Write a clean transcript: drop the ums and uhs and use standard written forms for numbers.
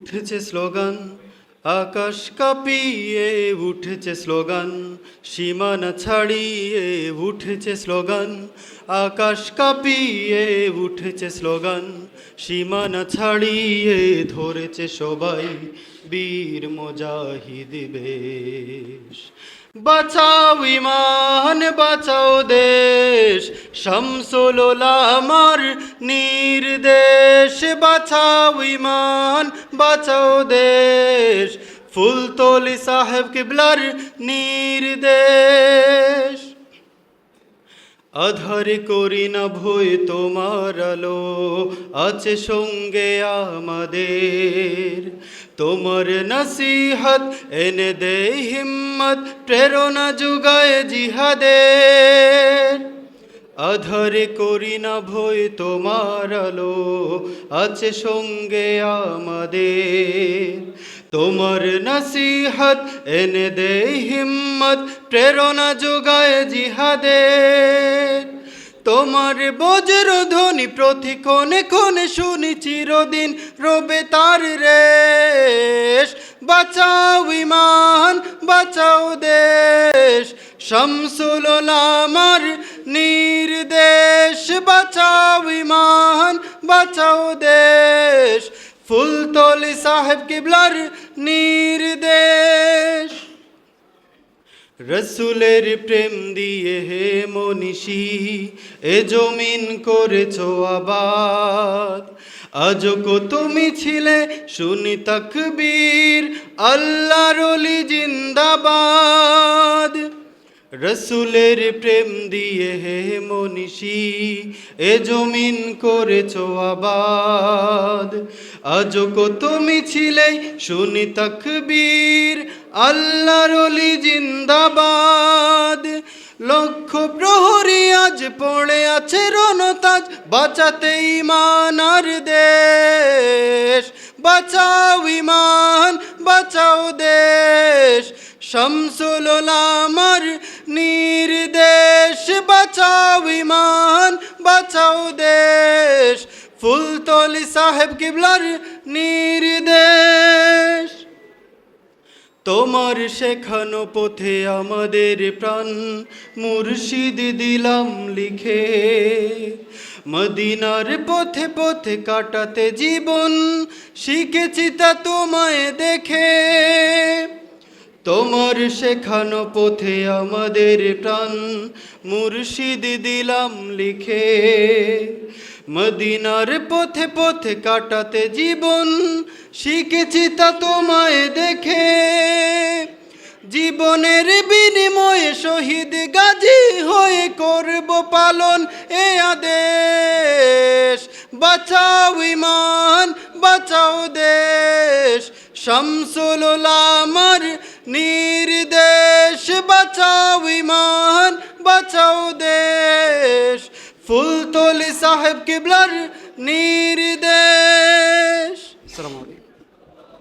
উঠেছে স্লোগান, আকাশ কাঁপিয়ে উঠেছে স্লোগান, সীমানা ছাড়িয়ে উঠেছে স্লোগান, আকাশ কাঁপিয়ে উঠেছে স্লোগান, সীমানা ছাড়িয়ে ধরেছে সবাই বীর মুজাহিদ বেশ। বাঁচাও ইমান বাঁচাও দেশ, শামসুল উলামার নির্দেশ। বাঁচাও ইমান বাঁচাও দেশ, ফুলতলি সাহেব কিবলার নির্দেশ। আধারে করি না ভয় তোমার আলো আছে সঙ্গে আমাদের, তোমার নসিহত এনে দে হিম্মত, প্রেরণা যুগায় জিহাদের। আধারে করি না ভয় তোমার আলো আছে সঙ্গে আমাদের, তোমার নসিহত এনে দে হিম্মত, প্রেরণা যোগায় জিহাদের। তোমার বজ্র ধ্বনি প্রতি কোণে কোণে শুনি চিরদিন রবে তার রেশ। বাঁচাও ইমান বাঁচাও দেশ, শামসুল উলামার নির্দেশ। বাঁচাও ইমান বাঁচাও দেশ, ফুলতলি সাহেব কিবলার নির্দেশ। রসুলের প্রেম দিয়ে হে মনীষী এ জমিন করেছো আবাদ, আজও তুমি ছিলে শুনি তাকবীর, আল্লাহর ওলি জিন্দাবাদ। রসুলের প্রেম দিয়ে হে মনীষী এ জমিন করেছো আবাদ, আজও তুমি ছিলে শুনি তাকবীর, আল্লাহর ওলি জিন্দাবাদ। লক্ষ প্রহরী আজ পড়ে আছে রণতাজ, বাঁচাতে ঈমান আর দেশ। বাঁচাও ঈমান বাঁচাও দেশ, শামসুল উলামার নির্দেশ। বাঁচাও ঈমান বাঁচাও দেশ, ফুলতলি সাহেব কিবলার নির্দেশ। তোমার শেখানো পথে আমাদের প্রাণ মুর্শিদ দিলাম লিখে, মদিনার পথে পথে কাটাতে জীবন শিখেছি তা তোমায় দেখে। তোমার শেখানো পথে আমাদের প্রাণ মুর্শিদ দিলাম লিখে, মদিনার পথে পথে কাটাতে জীবন শিখেছি তা তোমায় দেখে। জীবনের বিনিময়ে শহীদ গাজী হয়ে করব পালন এ আদেশ। বাঁচাও ঈমান বাঁচাও দেশ, শামসুল উলামার নির্দেশ। বাঁচাও ঈমান বাঁচাও দেশ, ফুলতলি সাহেব কিবলার নির্দেশ।